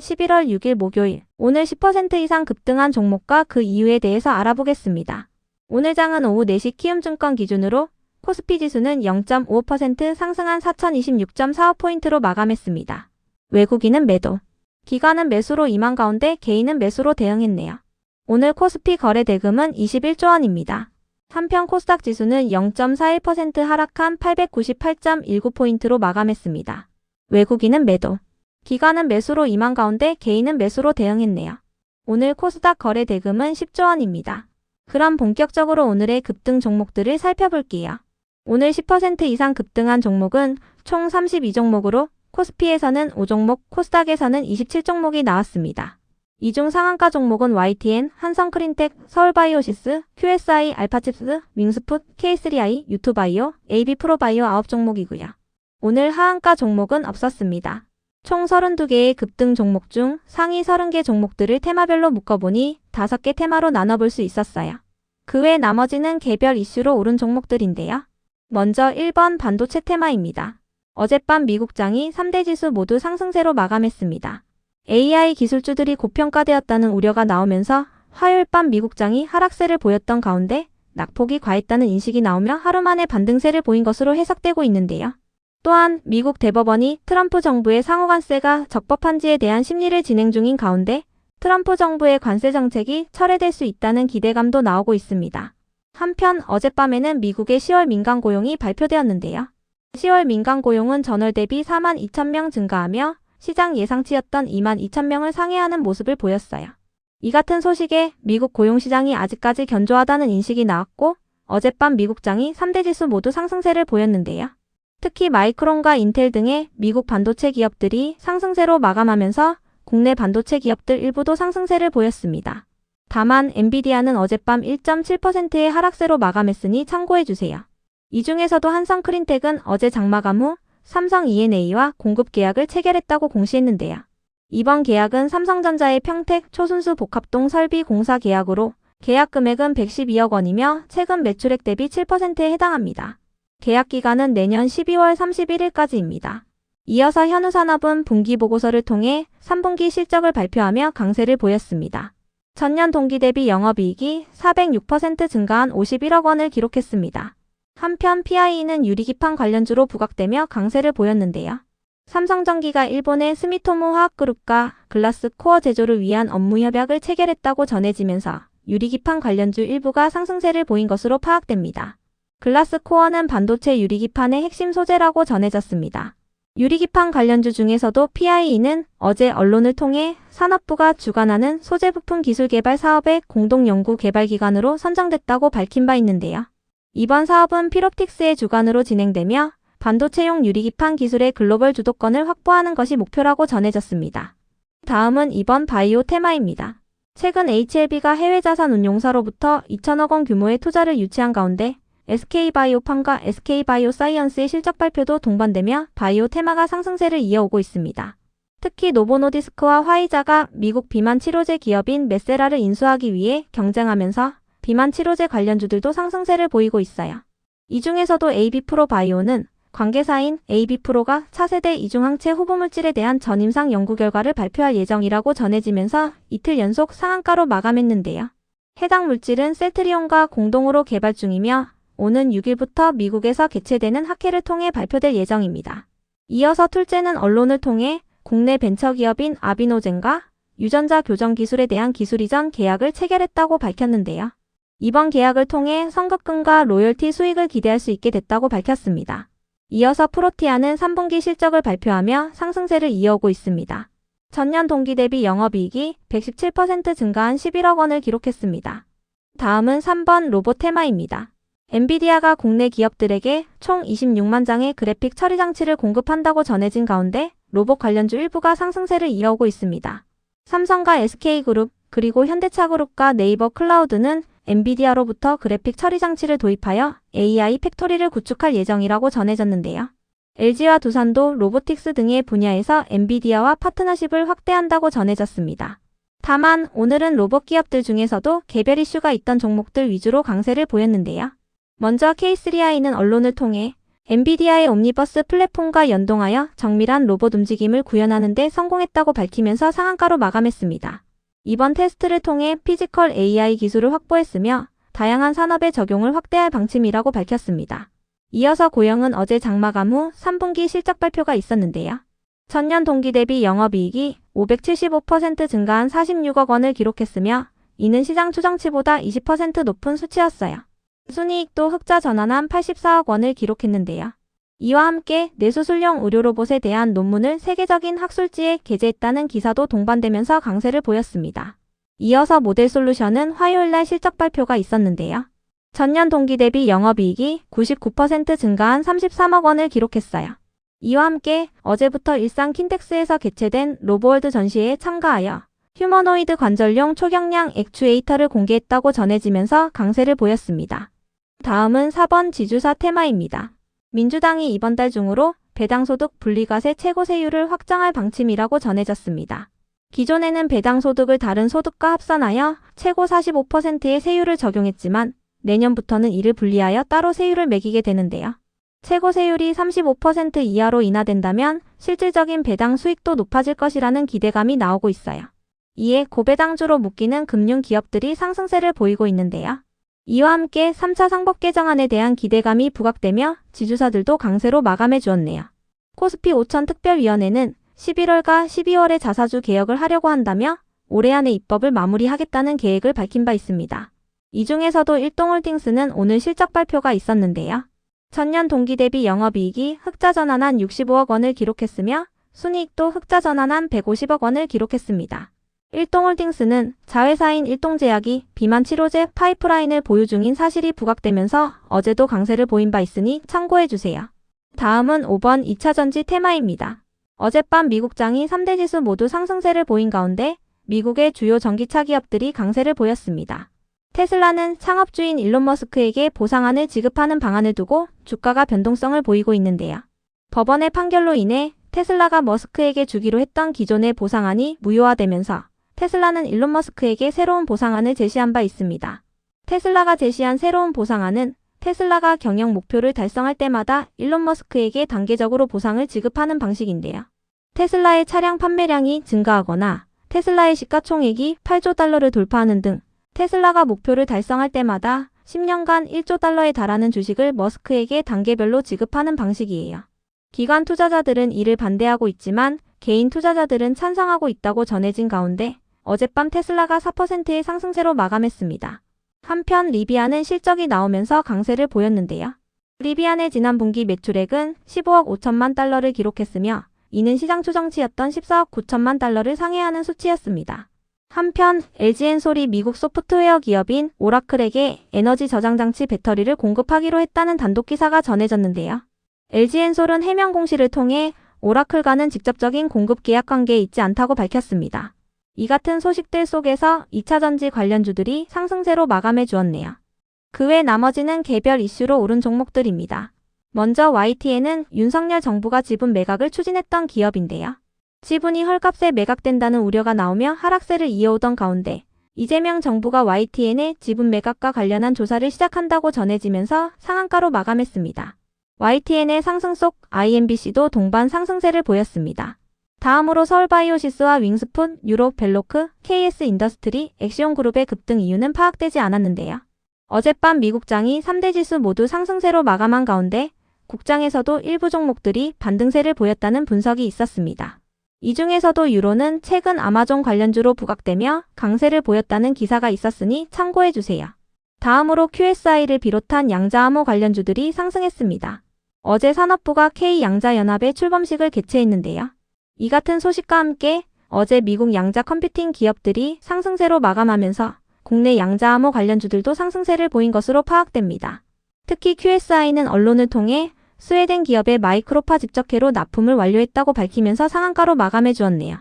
11월 6일 목요일, 오늘 10% 이상 급등한 종목과 그 이유에 대해서 알아보겠습니다. 오늘 장은 오후 4시 키움증권 기준으로 코스피 지수는 0.55% 상승한 4026.45포인트로 마감했습니다. 외국인은 매도, 기관은 매수로 임한 가운데 개인은 매수로 대응했네요. 오늘 코스피 거래 대금은 21조 원입니다. 한편 코스닥 지수는 0.41% 하락한 898.19포인트로 마감했습니다. 외국인은 매도, 기관은 매수로 임한 가운데 개인은 매수로 대응했네요. 오늘 코스닥 거래 대금은 10조 원입니다. 그럼 본격적으로 오늘의 급등 종목들을 살펴볼게요. 오늘 10% 이상 급등한 종목은 총 32종목으로 코스피에서는 5종목, 코스닥에서는 27종목이 나왔습니다. 이 중 상한가 종목은 YTN, 한성크린텍, 서울바이오시스, QSI, 알파칩스, 윙스풋, K3i, 유투바이오, AB프로바이오 9종목이고요. 오늘 하한가 종목은 없었습니다. 총 32개의 급등 종목 중 상위 30개 종목들을 테마별로 묶어보니 5개 테마로 나눠볼 수 있었어요. 그 외 나머지는 개별 이슈로 오른 종목들인데요. 먼저 1번 반도체 테마입니다. 어젯밤 미국장이 3대 지수 모두 상승세로 마감했습니다. AI 기술주들이 고평가되었다는 우려가 나오면서 화요일 밤 미국장이 하락세를 보였던 가운데 낙폭이 과했다는 인식이 나오며 하루 만에 반등세를 보인 것으로 해석되고 있는데요. 또한 미국 대법원이 트럼프 정부의 상호관세가 적법한지에 대한 심리를 진행 중인 가운데 트럼프 정부의 관세 정책이 철회될 수 있다는 기대감도 나오고 있습니다. 한편 어젯밤에는 미국의 10월 민간 고용이 발표되었는데요. 10월 민간 고용은 전월 대비 4만 2천 명 증가하며 시장 예상치였던 2만 2천 명을 상회하는 모습을 보였어요. 이 같은 소식에 미국 고용시장이 아직까지 견조하다는 인식이 나왔고 어젯밤 미국장이 3대 지수 모두 상승세를 보였는데요. 특히 마이크론과 인텔 등의 미국 반도체 기업들이 상승세로 마감하면서 국내 반도체 기업들 일부도 상승세를 보였습니다. 다만 엔비디아는 어젯밤 1.7%의 하락세로 마감했으니 참고해주세요. 이 중에서도 한성크린텍은 어제 장마감 후 삼성 E&A와 공급 계약을 체결했다고 공시했는데요. 이번 계약은 삼성전자의 평택 초순수 복합동 설비 공사 계약으로 계약 금액은 112억 원이며 최근 매출액 대비 7%에 해당합니다. 계약 기간은 내년 12월 31일까지입니다. 이어서 현우산업은 분기보고서를 통해 3분기 실적을 발표하며 강세를 보였습니다. 전년 동기 대비 영업이익이 406% 증가한 51억 원을 기록했습니다. 한편 PI는 유리기판 관련주로 부각되며 강세를 보였는데요. 삼성전기가 일본의 스미토모 화학그룹과 글라스 코어 제조를 위한 업무 협약을 체결했다고 전해지면서 유리기판 관련주 일부가 상승세를 보인 것으로 파악됩니다. 글라스 코어는 반도체 유리기판의 핵심 소재라고 전해졌습니다. 유리기판 관련주 중에서도 PI는 어제 언론을 통해 산업부가 주관하는 소재부품 기술 개발 사업의 공동연구개발기관으로 선정됐다고 밝힌 바 있는데요. 이번 사업은 피롭틱스의 주관으로 진행되며 반도체용 유리기판 기술의 글로벌 주도권을 확보하는 것이 목표라고 전해졌습니다. 다음은 이번 바이오 테마입니다. 최근 HLB가 해외 자산 운용사로부터 2천억 원 규모의 투자를 유치한 가운데 SK바이오팜과 SK바이오사이언스의 실적 발표도 동반되며 바이오 테마가 상승세를 이어오고 있습니다. 특히 노보노디스크와 화이자가 미국 비만 치료제 기업인 메세라를 인수하기 위해 경쟁하면서 비만 치료제 관련주들도 상승세를 보이고 있어요. 이 중에서도 AB프로바이오는 관계사인 AB프로가 차세대 이중항체 호보물질에 대한 전임상 연구 결과를 발표할 예정이라고 전해지면서 이틀 연속 상한가로 마감했는데요. 해당 물질은 셀트리온과 공동으로 개발 중이며 오는 6일부터 미국에서 개최되는 학회를 통해 발표될 예정입니다. 이어서 툴제는 언론을 통해 국내 벤처기업인 아비노젠과 유전자 교정 기술에 대한 기술 이전 계약을 체결했다고 밝혔는데요. 이번 계약을 통해 선급금과 로열티 수익을 기대할 수 있게 됐다고 밝혔습니다. 이어서 프로티아는 3분기 실적을 발표하며 상승세를 이어오고 있습니다. 전년 동기 대비 영업이익이 117% 증가한 11억 원을 기록했습니다. 다음은 3번 로봇 테마입니다. 엔비디아가 국내 기업들에게 총 26만 장의 그래픽 처리 장치를 공급한다고 전해진 가운데 로봇 관련주 일부가 상승세를 이어오고 있습니다. 삼성과 SK그룹, 그리고 현대차그룹과 네이버 클라우드는 엔비디아로부터 그래픽 처리 장치를 도입하여 AI 팩토리를 구축할 예정이라고 전해졌는데요. LG와 두산도 로보틱스 등의 분야에서 엔비디아와 파트너십을 확대한다고 전해졌습니다. 다만 오늘은 로봇 기업들 중에서도 개별 이슈가 있던 종목들 위주로 강세를 보였는데요. 먼저 K3i는 언론을 통해 엔비디아의 옴니버스 플랫폼과 연동하여 정밀한 로봇 움직임을 구현하는 데 성공했다고 밝히면서 상한가로 마감했습니다. 이번 테스트를 통해 피지컬 AI 기술을 확보했으며 다양한 산업에 적용을 확대할 방침이라고 밝혔습니다. 이어서 고영은 어제 장마감 후 3분기 실적 발표가 있었는데요. 전년 동기 대비 영업이익이 575% 증가한 46억 원을 기록했으며 이는 시장 추정치보다 20% 높은 수치였어요. 순이익도 흑자 전환한 84억 원을 기록했는데요. 이와 함께 뇌수술용 의료 로봇에 대한 논문을 세계적인 학술지에 게재했다는 기사도 동반되면서 강세를 보였습니다. 이어서 모델솔루션은 화요일날 실적 발표가 있었는데요. 전년 동기 대비 영업이익이 99% 증가한 33억 원을 기록했어요. 이와 함께 어제부터 일산 킨텍스에서 개최된 로보월드 전시회에 참가하여 휴머노이드 관절용 초경량 액추에이터를 공개했다고 전해지면서 강세를 보였습니다. 다음은 4번 지주사 테마입니다. 민주당이 이번 달 중으로 배당소득 분리과세 최고세율을 확정할 방침이라고 전해졌습니다. 기존에는 배당소득을 다른 소득과 합산하여 최고 45%의 세율을 적용했지만 내년부터는 이를 분리하여 따로 세율을 매기게 되는데요. 최고 세율이 35% 이하로 인하된다면 실질적인 배당 수익도 높아질 것이라는 기대감이 나오고 있어요. 이에 고배당주로 묶이는 금융기업들이 상승세를 보이고 있는데요. 이와 함께 3차 상법 개정안에 대한 기대감이 부각되며 지주사들도 강세로 마감해 주었네요. 코스피 5천 특별위원회는 11월과 12월에 자사주 개혁을 하려고 한다며 올해 안에 입법을 마무리하겠다는 계획을 밝힌 바 있습니다. 이 중에서도 일동홀딩스는 오늘 실적 발표가 있었는데요. 전년 동기 대비 영업이익이 흑자 전환한 65억 원을 기록했으며 순이익도 흑자 전환한 150억 원을 기록했습니다. 일동홀딩스는 자회사인 일동제약이 비만 치료제 파이프라인을 보유 중인 사실이 부각되면서 어제도 강세를 보인 바 있으니 참고해주세요. 다음은 5번 2차전지 테마입니다. 어젯밤 미국장이 3대 지수 모두 상승세를 보인 가운데 미국의 주요 전기차 기업들이 강세를 보였습니다. 테슬라는 창업주인 일론 머스크에게 보상안을 지급하는 방안을 두고 주가가 변동성을 보이고 있는데요. 법원의 판결로 인해 테슬라가 머스크에게 주기로 했던 기존의 보상안이 무효화되면서 테슬라는 일론 머스크에게 새로운 보상안을 제시한 바 있습니다. 테슬라가 제시한 새로운 보상안은 테슬라가 경영 목표를 달성할 때마다 일론 머스크에게 단계적으로 보상을 지급하는 방식인데요. 테슬라의 차량 판매량이 증가하거나 테슬라의 시가총액이 8조 달러를 돌파하는 등 테슬라가 목표를 달성할 때마다 10년간 1조 달러에 달하는 주식을 머스크에게 단계별로 지급하는 방식이에요. 기관 투자자들은 이를 반대하고 있지만 개인 투자자들은 찬성하고 있다고 전해진 가운데 어젯밤 테슬라가 4%의 상승세로 마감했습니다. 한편 리비안은 실적이 나오면서 강세를 보였는데요. 리비안의 지난 분기 매출액은 15억 5천만 달러를 기록했으며 이는 시장 추정치였던 14억 9천만 달러를 상회하는 수치였습니다. 한편 LG엔솔이 미국 소프트웨어 기업인 오라클에게 에너지 저장 장치 배터리를 공급하기로 했다는 단독 기사가 전해졌는데요. LG엔솔은 해명 공시를 통해 오라클과는 직접적인 공급 계약 관계에 있지 않다고 밝혔습니다. 이 같은 소식들 속에서 2차전지 관련주들이 상승세로 마감해 주었네요. 그 외 나머지는 개별 이슈로 오른 종목들입니다. 먼저 YTN은 윤석열 정부가 지분 매각을 추진했던 기업인데요. 지분이 헐값에 매각된다는 우려가 나오며 하락세를 이어오던 가운데 이재명 정부가 YTN의 지분 매각과 관련한 조사를 시작한다고 전해지면서 상한가로 마감했습니다. YTN의 상승 속 IMBC도 동반 상승세를 보였습니다. 다음으로 서울바이오시스와 윙스푼, 유로벨로크, KS인더스트리, 엑시온그룹의 급등 이유는 파악되지 않았는데요. 어젯밤 미국장이 3대 지수 모두 상승세로 마감한 가운데 국장에서도 일부 종목들이 반등세를 보였다는 분석이 있었습니다. 이 중에서도 유로는 최근 아마존 관련주로 부각되며 강세를 보였다는 기사가 있었으니 참고해주세요. 다음으로 QSI를 비롯한 양자암호 관련주들이 상승했습니다. 어제 산업부가 K양자연합의 출범식을 개최했는데요. 이 같은 소식과 함께 어제 미국 양자 컴퓨팅 기업들이 상승세로 마감하면서 국내 양자암호 관련주들도 상승세를 보인 것으로 파악됩니다. 특히 QSI는 언론을 통해 스웨덴 기업의 마이크로파 집적회로 납품을 완료했다고 밝히면서 상한가로 마감해 주었네요.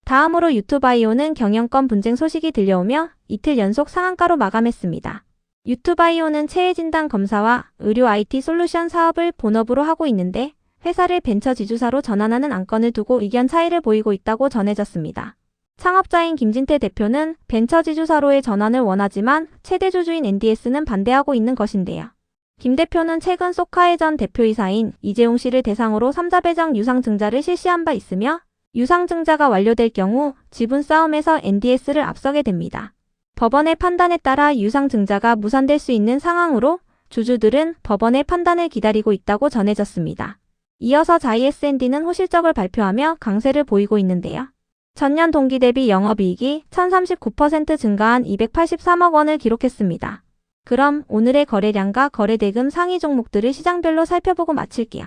다음으로 유투바이오는 경영권 분쟁 소식이 들려오며 이틀 연속 상한가로 마감했습니다. 유투바이오는 체해진단 검사와 의료 IT 솔루션 사업을 본업으로 하고 있는데 회사를 벤처 지주사로 전환하는 안건을 두고 의견 차이를 보이고 있다고 전해졌습니다. 창업자인 김진태 대표는 벤처 지주사로의 전환을 원하지만 최대 주주인 NDS는 반대하고 있는 것인데요. 김 대표는 최근 소카의 전 대표이사인 이재용 씨를 대상으로 3자 배정 유상증자를 실시한 바 있으며 유상증자가 완료될 경우 지분 싸움에서 NDS를 앞서게 됩니다. 법원의 판단에 따라 유상증자가 무산될 수 있는 상황으로 주주들은 법원의 판단을 기다리고 있다고 전해졌습니다. 이어서 자이 S&D는 호실적을 발표하며 강세를 보이고 있는데요. 전년 동기 대비 영업이익이 1039% 증가한 283억 원을 기록했습니다. 그럼 오늘의 거래량과 거래대금 상위 종목들을 시장별로 살펴보고 마칠게요.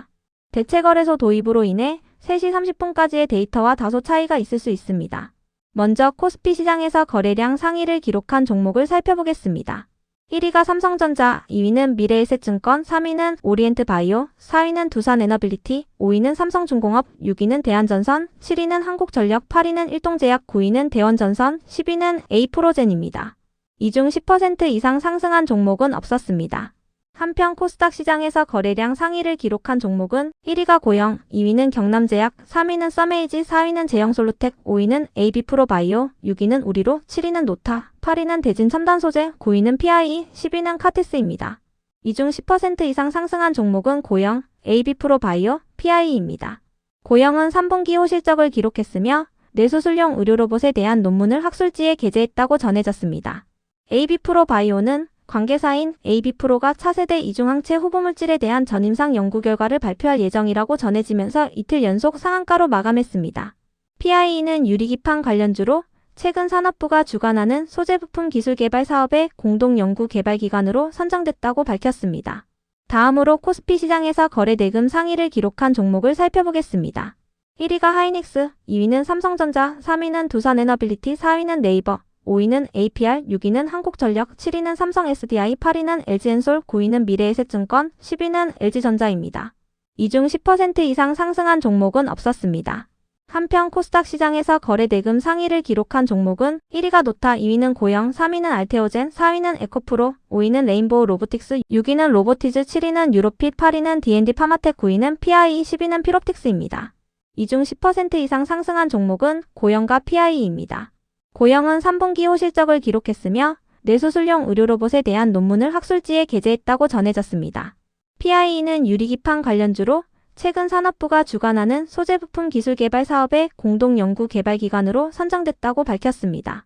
대체거래소 도입으로 인해 3시 30분까지의 데이터와 다소 차이가 있을 수 있습니다. 먼저 코스피 시장에서 거래량 상위를 기록한 종목을 살펴보겠습니다. 1위가 삼성전자, 2위는 미래에셋증권, 3위는 오리엔트바이오, 4위는 두산에너빌리티, 5위는 삼성중공업, 6위는 대한전선, 7위는 한국전력, 8위는 일동제약, 9위는 대원전선, 10위는 A프로젠입니다. 이 중 10% 이상 상승한 종목은 없었습니다. 한편 코스닥 시장에서 거래량 상위를 기록한 종목은 1위가 고영, 2위는 경남제약, 3위는 써메이지, 4위는 제형솔루텍, 5위는 AB프로바이오, 6위는 우리로, 7위는 노타, 8위는 대진첨단소재, 9위는 PIE, 10위는 카티스입니다. 이 중 10% 이상 상승한 종목은 고영, AB프로바이오, PIE입니다. 고영은 3분기 호실적을 기록했으며 뇌수술용 의료로봇에 대한 논문을 학술지에 게재했다고 전해졌습니다. AB프로바이오는 관계사인 AB프로가 차세대 이중항체 후보물질에 대한 전임상 연구 결과를 발표할 예정이라고 전해지면서 이틀 연속 상한가로 마감했습니다. PIE는 유리기판 관련주로 최근 산업부가 주관하는 소재부품 기술 개발 사업의 공동 연구 개발 기관으로 선정됐다고 밝혔습니다. 다음으로 코스피 시장에서 거래대금 상위를 기록한 종목을 살펴보겠습니다. 1위가 하이닉스, 2위는 삼성전자, 3위는 두산에너빌리티, 4위는 네이버, 5위는 APR, 6위는 한국전력, 7위는 삼성 SDI, 8위는 LG엔솔, 9위는 미래에셋증권, 10위는 LG전자입니다. 이 중 10% 이상 상승한 종목은 없었습니다. 한편 코스닥 시장에서 거래대금 상위를 기록한 종목은 1위가 노타, 2위는 고영, 3위는 알테오젠, 4위는 에코프로, 5위는 레인보우 로보틱스, 6위는 로보티즈, 7위는 유로핏, 8위는 D&D 파마텍, 9위는 PIE, 10위는 피롭틱스입니다. 이 중 10% 이상 상승한 종목은 고영과 PIE입니다. 고영은 3분기 호실적을 기록했으며 뇌수술용 의료로봇에 대한 논문을 학술지에 게재했다고 전해졌습니다. PIE는 유리기판 관련주로 최근 산업부가 주관하는 소재부품 기술 개발 사업의 공동 연구 개발 기관으로 선정됐다고 밝혔습니다.